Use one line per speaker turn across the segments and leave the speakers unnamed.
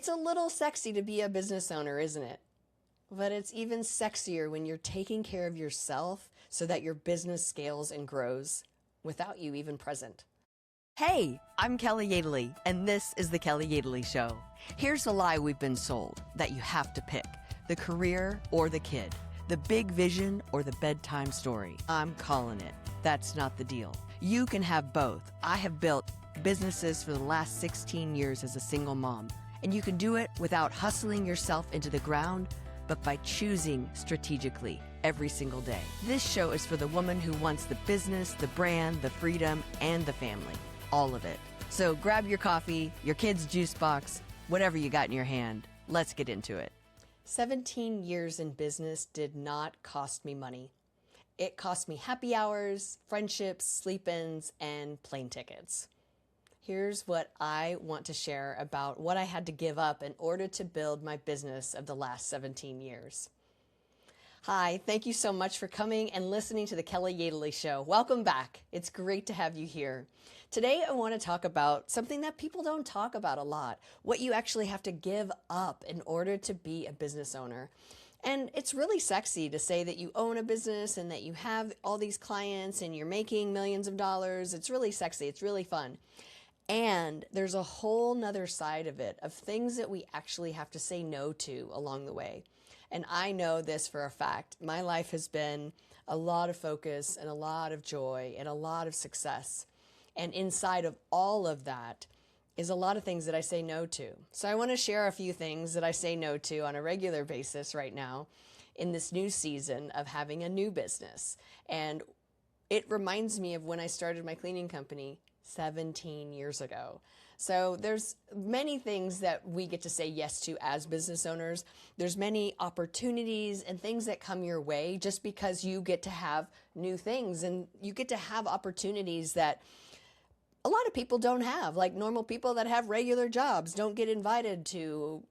It's a little sexy to be a business owner, isn't it? But it's even sexier when you're taking care of yourself so that your business scales and grows without you even present.
Hey, I'm Kelly Yadley, and this is The Kelly Yadley Show. Here's a lie we've been sold, that you have to pick the career or the kid, the big vision or the bedtime story. I'm calling it. That's not the deal. You can have both. I have built businesses for the last 16 years as a single mom, and you can do it without hustling yourself into the ground, but by choosing strategically every single day. This show is for the woman who wants the business, the brand, the freedom, and the family. All of it. So grab your coffee, your kid's juice box, whatever you got in your hand. Let's get into it.
17 years in business did not cost me money. It cost me happy hours, friendships, sleep-ins, and plane tickets. Here's what I want to share about what I had to give up in order to build my business of the last 17 years. Hi, thank you so much for coming and listening to the Kelly Yadley Show. Welcome back. It's great to have you here. Today I want to talk about something that people don't talk about a lot, what you actually have to give up in order to be a business owner. And it's really sexy to say that you own a business and that you have all these clients and you're making millions of dollars. It's really sexy. It's really fun. And there's a whole nother side of it, of things that we actually have to say no to along the way. And I know this for a fact. My life has been a lot of focus and a lot of joy and a lot of success. And inside of all of that is a lot of things that I say no to. So I want to share a few things that I say no to on a regular basis right now in this new season of having a new business. And it reminds me of when I started my cleaning company 17 years ago. So there's many things that we get to say yes to as business owners. There's many opportunities and things that come your way just because you get to have new things and you get to have opportunities that a lot of people don't have. Like normal people that have regular jobs don't get invited to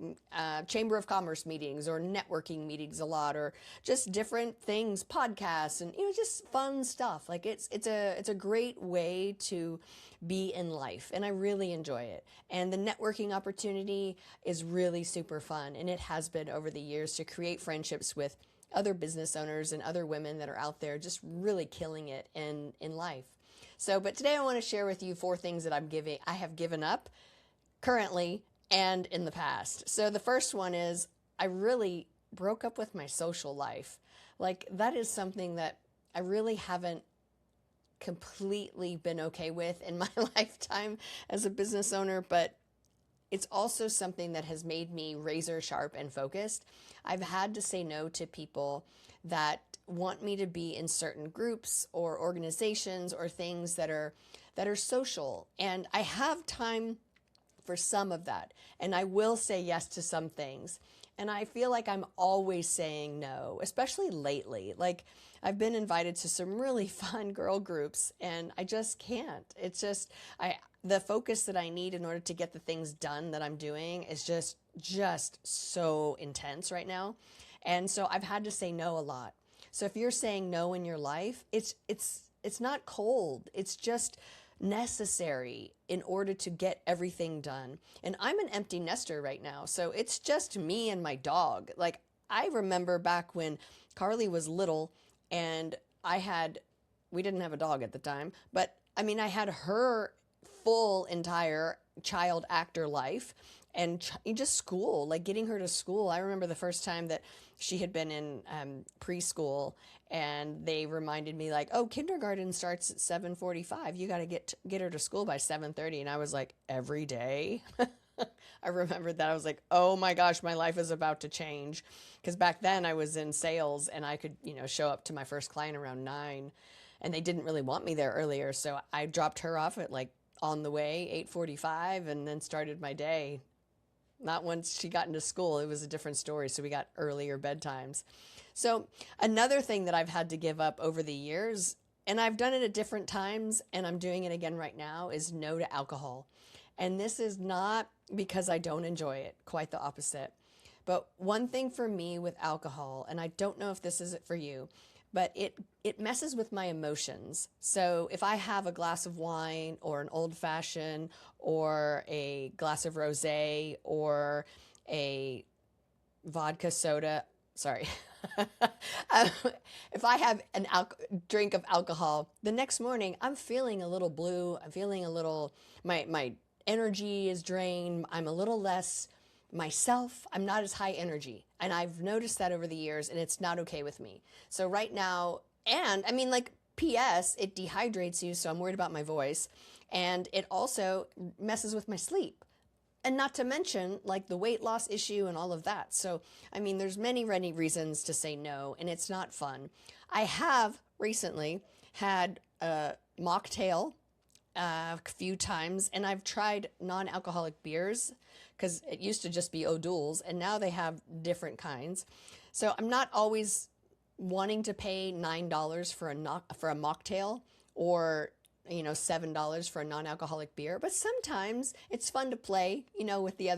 Chamber of Commerce meetings or networking meetings a lot, or just different things, podcasts, and just fun stuff. Like it's a great way to be in life, and I really enjoy it. And the networking opportunity is really super fun, and it has been over the years to create friendships with other business owners and other women that are out there just really killing it in life. So, but today I want to share with you 4 things that I have given up currently and in the past. So the first one is I really broke up with my social life. Like that is something that I really haven't completely been okay with in my lifetime as a business owner, but it's also something that has made me razor sharp and focused. I've had to say no to people that want me to be in certain groups or organizations or things that are social. And I have time for some of that. And I will say yes to some things. And I feel like I'm always saying no, especially lately. Like I've been invited to some really fun girl groups and I just can't. It's just, the focus that I need in order to get the things done that I'm doing is just so intense right now. And so I've had to say no a lot. So if you're saying no in your life, it's not cold. It's just necessary in order to get everything done. And I'm an empty nester right now. So it's just me and my dog. Like I remember back when Carly was little and we didn't have a dog at the time, but I mean, I had her full entire child actor life and just school, like getting her to school. I remember the first time that she had been in preschool and they reminded me like, oh, kindergarten starts at 7:45. You got to get her to school by 7:30. And I was like, every day. I remembered that. I was like, oh my gosh, my life is about to change. Because back then I was in sales and I could, show up to my first client around 9 and they didn't really want me there earlier. So I dropped her off at like on the way, 8:45, and then started my day. Not once she got into school, it was a different story. So we got earlier bedtimes. So another thing that I've had to give up over the years, and I've done it at different times, and I'm doing it again right now, is no to alcohol. And this is not because I don't enjoy it, quite the opposite. But one thing for me with alcohol, and I don't know if this is it for you, but it messes with my emotions. So if I have a glass of wine or an old fashioned or a glass of rosé or a vodka soda, sorry. Um, if I have an drink of alcohol, the next morning I'm feeling a little blue. I'm feeling a little, my energy is drained. I'm a little less myself. I'm not as high energy. And I've noticed that over the years, and it's not okay with me. So right now, and I mean, like, P.S., it dehydrates you, so I'm worried about my voice. And it also messes with my sleep. And not to mention, like, the weight loss issue and all of that. So, I mean, there's many, many reasons to say no, and it's not fun. I have recently had a mocktail a few times, and I've tried non-alcoholic beers because it used to just be O'Doul's, and now they have different kinds. So I'm not always wanting to pay $9 for a mocktail, or $7 for a non-alcoholic beer, but sometimes it's fun to play, with the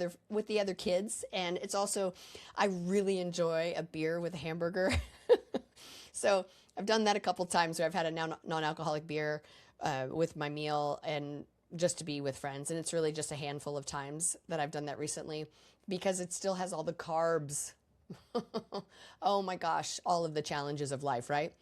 other kids. And it's also, I really enjoy a beer with a hamburger. So I've done that a couple times where I've had a non-alcoholic beer with my meal, and just to be with friends. And it's really just a handful of times that I've done that recently, because it still has all the carbs. Oh my gosh, all of the challenges of life, right?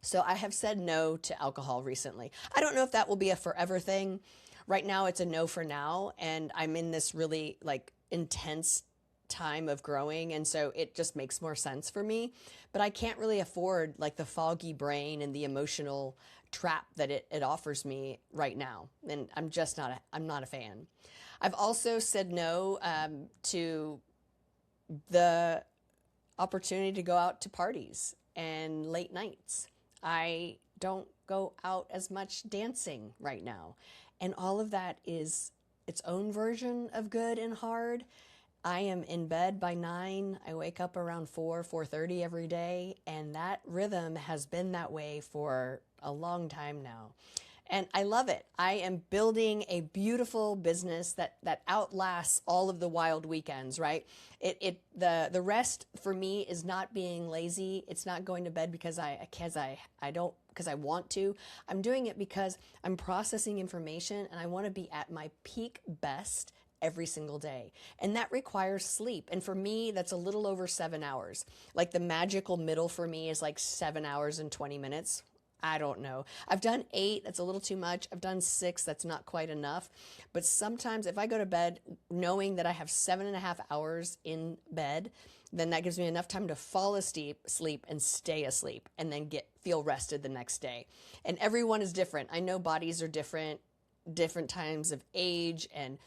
So I have said no to alcohol recently. I don't know if that will be a forever thing. Right now it's a no for now, and I'm in this really, like, intense time of growing, and so it just makes more sense for me. But I can't really afford, like, the foggy brain and the emotional trap that it offers me right now. And I'm not a fan. I've also said no to the opportunity to go out to parties and late nights. I don't go out as much dancing right now. And all of that is its own version of good and hard. I am in bed by 9. I wake up around 4:30 every day. And that rhythm has been that way for a long time now. And I love it. I am building a beautiful business that outlasts all of the wild weekends, right? The rest for me is not being lazy. It's not going to bed because I want to. I'm doing it because I'm processing information, and I want to be at my peak best every single day. And that requires sleep. And for me, that's a little over 7 hours. Like, the magical middle for me is like 7 hours and 20 minutes. I don't know. I've done 8, that's a little too much. I've done 6, that's not quite enough. But sometimes if I go to bed knowing that I have 7.5 hours in bed, then that gives me enough time to fall asleep and stay asleep, and then feel rested the next day. And everyone is different. I know bodies are different times of age, and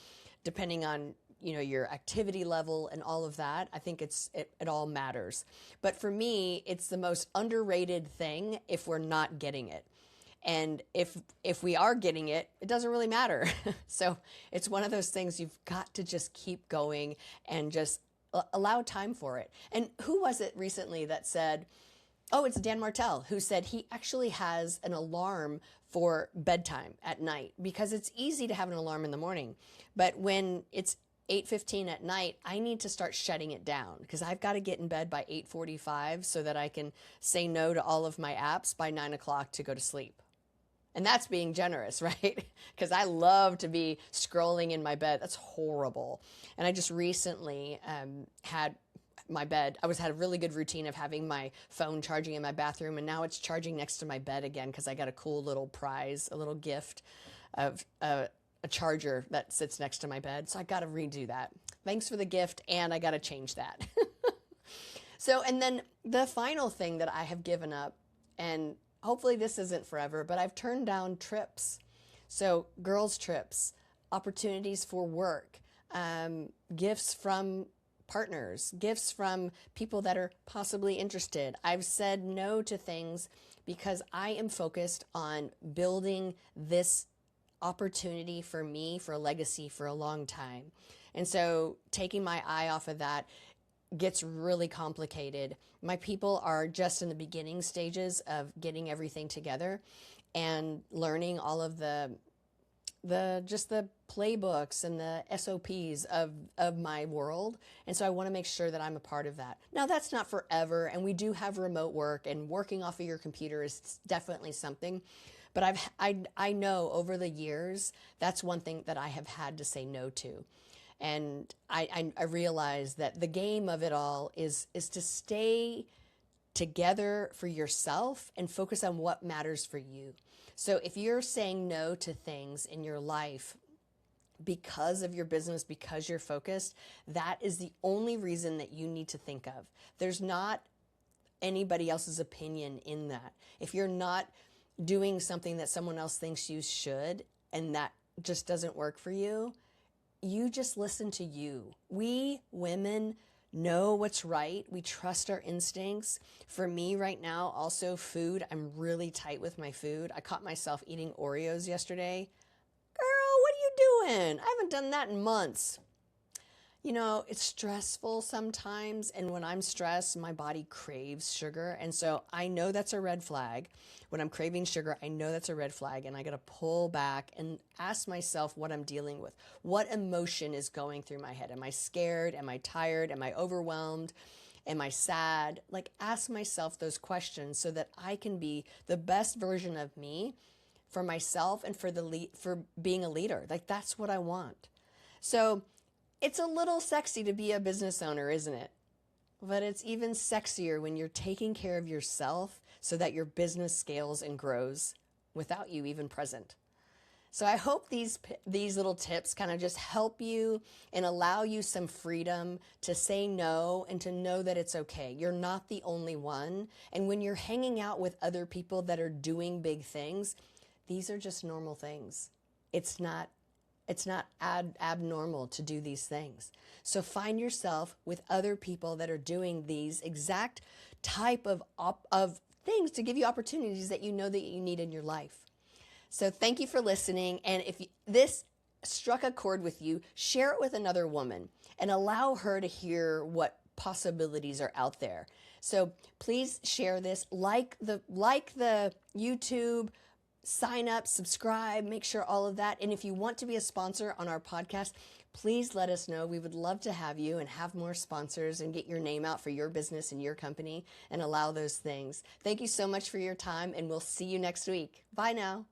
depending on your activity level and all of that. I think it all matters. But for me, it's the most underrated thing if we're not getting it. And if we are getting it, it doesn't really matter. So it's one of those things you've got to just keep going and just allow time for it. And who was it recently that said, oh, it's Dan Martell, who said he actually has an alarm for bedtime at night, because it's easy to have an alarm in the morning. But when it's 8:15 at night, I need to start shutting it down, because I've got to get in bed by 8:45 so that I can say no to all of my apps by 9 o'clock to go to sleep. And that's being generous, right? Because I love to be scrolling in my bed. That's horrible. And I just recently had my bed. I had a really good routine of having my phone charging in my bathroom, and now it's charging next to my bed again, because I got a cool little prize, a little gift of a charger that sits next to my bed. So I got to redo that. Thanks for the gift, and I got to change that. So, and then the final thing that I have given up, and hopefully this isn't forever, but I've turned down trips. So girls' trips, opportunities for work, gifts from partners, gifts from people that are possibly interested. I've said no to things because I am focused on building this opportunity for me, for a legacy for a long time. And so taking my eye off of that gets really complicated. My people are just in the beginning stages of getting everything together and learning all of the just the playbooks and the SOPs of my world. And so I want to make sure that I'm a part of that. Now, that's not forever, and we do have remote work, and working off of your computer is definitely something. But I know over the years, that's one thing that I have had to say no to. And I realize that the game of it all is to stay together for yourself and focus on what matters for you. So if you're saying no to things in your life because of your business, because you're focused, that is the only reason that you need to think of. There's not anybody else's opinion in that. If you're not doing something that someone else thinks you should, and that just doesn't work for you, you just listen to you. We women know what's right. We trust our instincts. For me right now, also food, I'm really tight with my food. I caught myself eating Oreos yesterday. Girl, what are you doing? I haven't done that in months. You know, it's stressful sometimes, and when I'm stressed, my body craves sugar, and so I know that's a red flag. When I'm craving sugar, I know that's a red flag, and I got to pull back and ask myself what I'm dealing with. What emotion is going through my head? Am I scared? Am I tired? Am I overwhelmed? Am I sad? Like, ask myself those questions so that I can be the best version of me for myself and for being a leader. Like, that's what I want. So it's a little sexy to be a business owner, isn't it? But it's even sexier when you're taking care of yourself so that your business scales and grows without you even present. So I hope these little tips kind of just help you and allow you some freedom to say no and to know that it's okay. You're not the only one. And when you're hanging out with other people that are doing big things, these are just normal things. It's not abnormal to do these things. So find yourself with other people that are doing these exact type of things to give you opportunities that you know that you need in your life. So thank you for listening. And if this struck a chord with you, share it with another woman and allow her to hear what possibilities are out there. So please share this, like the YouTube, sign up, subscribe, make sure all of that. And if you want to be a sponsor on our podcast, please let us know. We would love to have you and have more sponsors and get your name out for your business and your company and allow those things. Thank you so much for your time, and we'll see you next week. Bye now.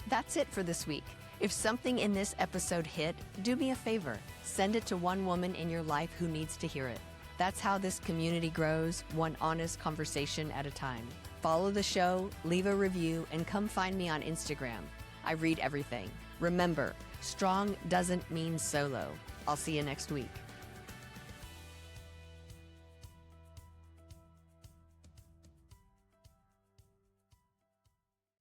That's it for this week. If something in this episode hit, do me a favor. Send it to one woman in your life who needs to hear it. That's how this community grows, one honest conversation at a time. Follow the show, leave a review, and come find me on Instagram. I read everything. Remember, strong doesn't mean solo. I'll see you next week.